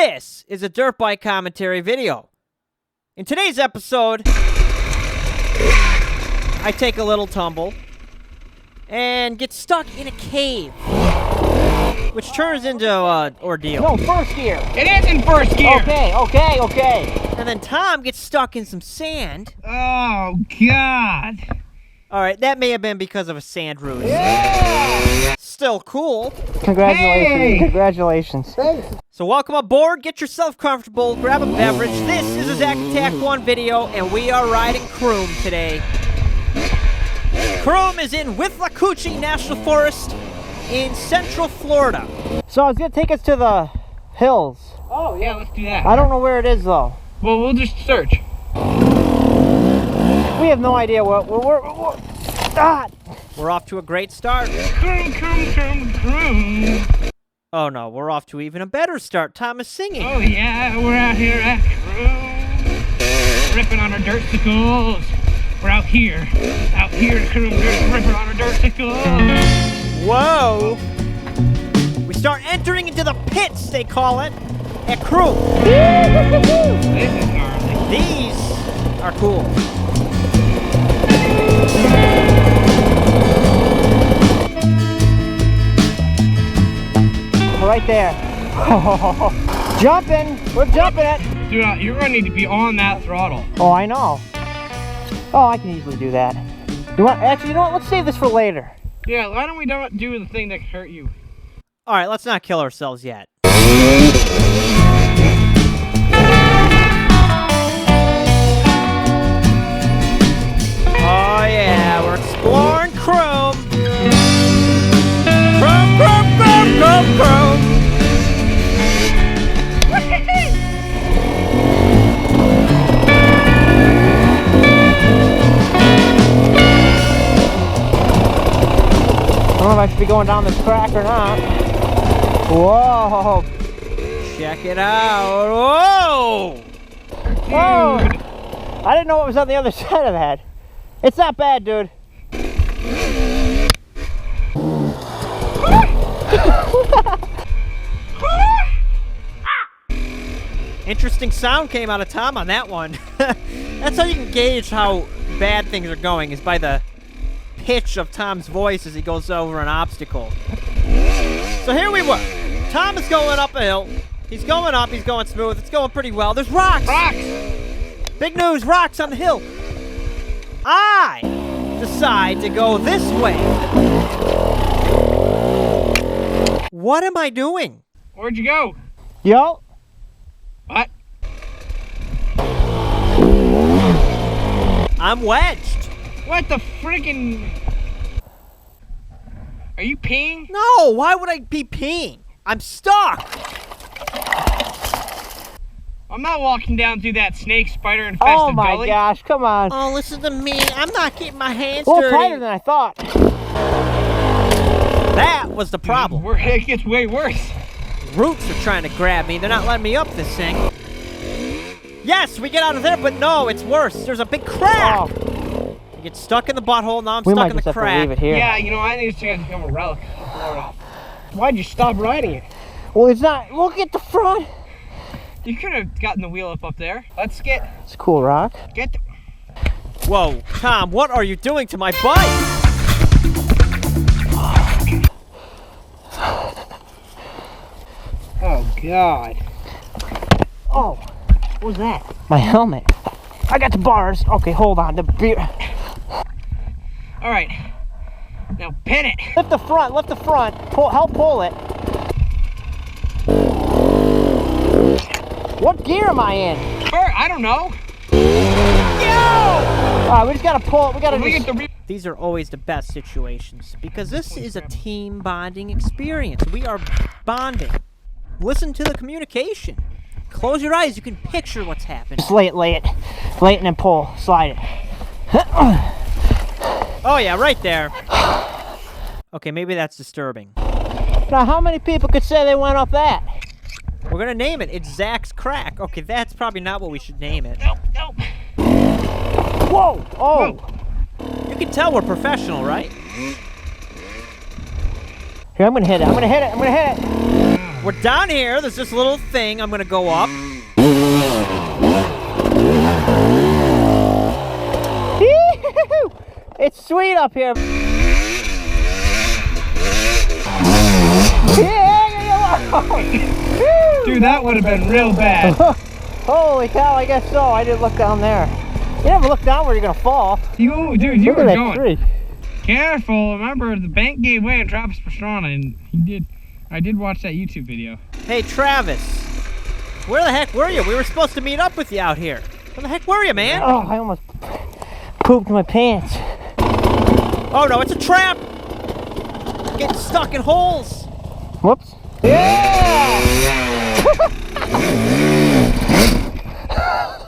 This is a dirt bike commentary video. In today's episode, I take a little tumble and get stuck in a cave, which turns into an ordeal. No, first gear. It is in first gear. Okay. And then Tom gets stuck in some sand. Oh, God. All right, that may have been because of a sand ruse. Yeah! Still cool. Congratulations. Hey! Congratulations. So welcome aboard, get yourself comfortable, grab a beverage. This is a Zack Attack 1 video, and we are riding Croom today. Croom is in Withlacoochee National Forest in Central Florida. So it's going to take us to the hills. Oh, yeah, let's do that. I don't know where it is, though. Well, we'll just search. We have no idea what we're We're off to a great start. Croom. Oh no, we're off to even a better start. Tom is singing. Oh, yeah, we're out here at Croom. Ripping on our dirt sickles. We're out here at Croom, ripping on our dirt sickles. Whoa! We start entering into the pits, they call it, at Croom. This is gnarly. These are cool. right there. Jumping. We're jumping it. Dude, you're going to need to be on that throttle. Oh, I know. Oh, I can easily do that. Actually, you know what? Let's save this for later. Yeah, why don't we don't do the thing that can hurt you? All right, let's not kill ourselves yet. Oh yeah, we're exploring Croom. Croom. I don't know if I should be going down this crack or not. Whoa! Check it out. Whoa! Oh! I didn't know what was on the other side of that. It's not bad, dude. Interesting sound came out of Tom on that one. That's how you can gauge how bad things are going, is by the pitch of Tom's voice as he goes over an obstacle. So here we were. Tom is going up a hill. He's going up, he's going smooth, it's going pretty well. There's rocks! Rocks! Big news, rocks on the hill. I decide to go this way. What am I doing? Where'd you go? Yo. What? I'm wedged. What the friggin'... Are you peeing? No, why would I be peeing? I'm stuck. I'm not walking down through that snake spider infested Oh my gully. gosh, come on. Oh, listen to me. I'm not getting my hands A little dirty. tighter than I thought. That was the problem. It gets way worse. Roots are trying to grab me. They're not letting me up this thing. Yes, we get out of there, but no, it's worse. There's a big crack. Oh. I get stuck in the butthole. Now I'm We stuck might in the just have to crack. leave it here. Yeah, you know, I think it's going to become a relic. Why'd you stop riding it? Well, it's not. Look at the front. You could have gotten the wheel up there. Let's get It's a cool rock. the... Whoa, Tom, what are you doing to my bike? Oh, God. Oh, what was that? My helmet. I got the bars. Okay, hold on. The beer. All right. Now pin it. Lift the front. Lift the front. Help pull it. What gear am I in? I don't know. Alright, we just gotta pull it. We gotta We just... get the... These are always the best situations because this is a team bonding experience. We are bonding. Listen to the communication. Close your eyes. You can picture what's happening. Just lay it, and then pull, slide it. Oh yeah, right there. Okay, maybe that's disturbing. Now, how many people could say they went up that? We're gonna name it. It's Zach's Crack. Okay, that's probably not what we should name it. Nope. Whoa! Oh! Whoa. You can tell we're professional, right? Here, I'm gonna hit it. I'm gonna hit it. We're down here. There's this little thing. I'm gonna go up. It's sweet up here. Dude, that would have been real bad. Holy cow, I guess so. I didn't look down there. You never look down where you're gonna fall. Dude, you Look were at that going. tree. Careful. Remember, the bank gave way and Travis Pastrana, and he did. I did watch that YouTube video. Hey, Travis. Where the heck were you? We were supposed to meet up with you out here. Where the heck were you, man? Oh, I almost pooped my pants. Oh, no, it's a trap. Getting stuck in holes. Whoops. Yeah!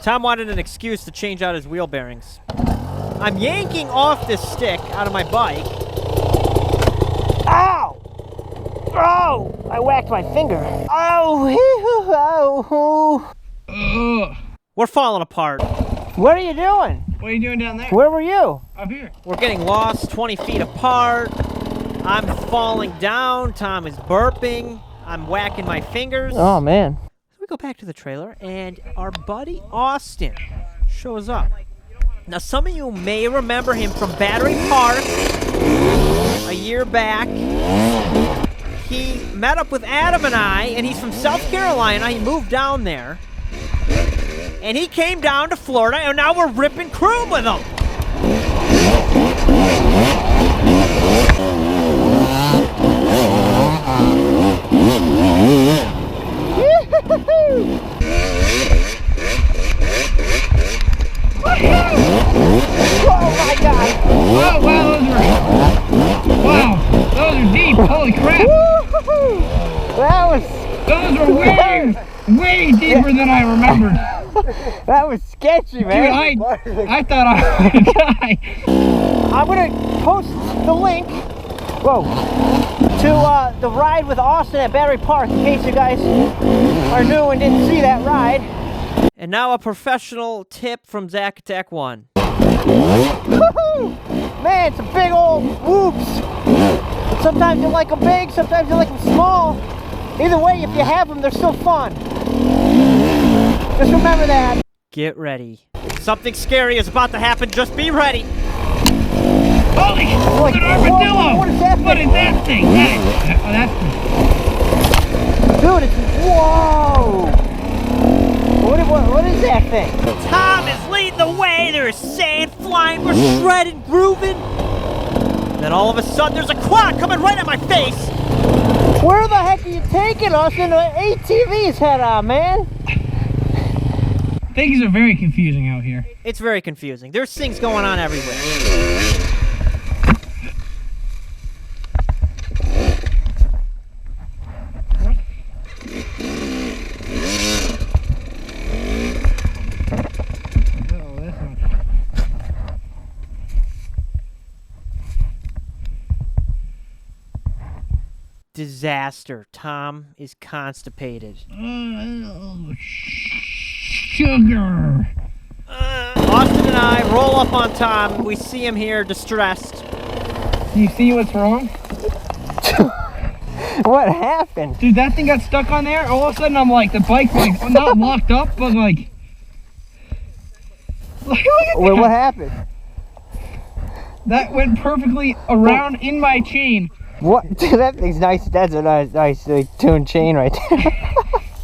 Tom wanted an excuse to change out his wheel bearings. I'm yanking off this stick out of my bike. Ow! Oh! I whacked my finger. Oh! Ugh. We're falling apart. What are you doing? What are you doing down there? Where were you? Up here. We're getting lost 20 feet apart. I'm falling down. Tom is burping. I'm whacking my fingers. Oh, man. So we go back to the trailer, and our buddy Austin shows up. Now, some of you may remember him from Battery Park a year back. He met up with Adam and I, and he's from South Carolina. He moved down there. And he came down to Florida, and now we're ripping Croom with him. Oh, my God. Wow, those are deep. Holy crap. Those were way deeper than I remembered. That was sketchy, man. Dude, I thought I would die. I'm gonna post the link, to the ride with Austin at Battery Park in case you guys are new and didn't see that ride. And now a professional tip from ZA1. Woohoo! Man, some big old whoops. Sometimes you like them big, sometimes you like them small. Either way, if you have them, they're still fun. Just remember that. Get ready. Something scary is about to happen. Just be ready. Holy, Like, an armadillo. what is that What thing? is that thing? Dude, it's... Whoa! What is that thing? Tom is leading the way. There is sand flying. We're shredding, grooving. Then all of a sudden, there's a quad coming right at my face. Where the heck are you taking us in an ATV's head on, man? Things are very confusing out here. It's very confusing. There's things going on everywhere. Disaster. Tom is constipated. Sugar. Austin and I roll up on Tom. We see him here distressed. Do you see what's wrong? What happened? Dude, that thing got stuck on there. All of a sudden, I'm like, the bike, like, not locked up, but like... Look at Wait, that. what happened? That went perfectly around in my chain. What? Dude, that thing's nice. That's a nice tuned chain right there.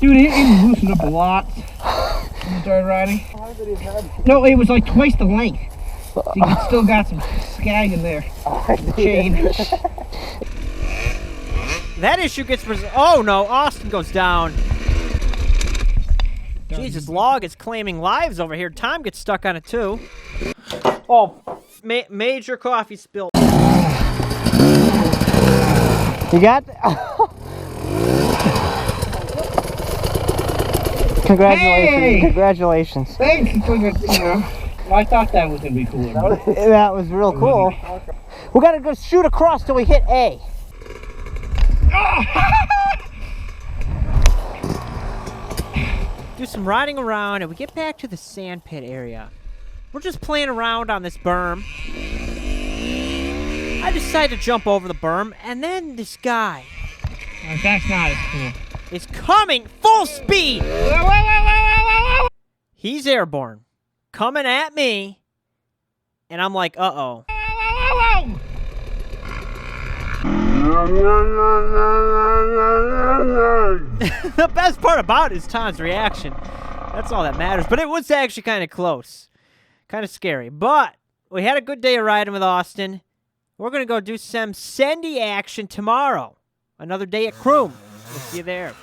Dude, it loosened up a lot. When you started riding. No, it was like twice the length. So you still got some skag in there. Chain. That issue gets oh no, Austin goes down. Jesus, log is claiming lives over here. Tom gets stuck on it too. Oh, major coffee spill. You got Congratulations. Hey! Congratulations. Thanks for the, I thought that was going to be cool. That was real cool. We gotta go shoot across till we hit A. Do some riding around and we get back to the sand pit area. We're just playing around on this berm. I decide to jump over the berm, and then this guy. That's not as cool. is coming full speed. Whoa, whoa, whoa, whoa, whoa, whoa. He's airborne, coming at me, and I'm like, uh-oh. Whoa, whoa, whoa. The best part about it is Tom's reaction. That's all that matters. But it was actually kind of close. Kind of scary. But we had a good day of riding with Austin. We're going to go do some Sendy action tomorrow. Another day at Croom. We'll see you there.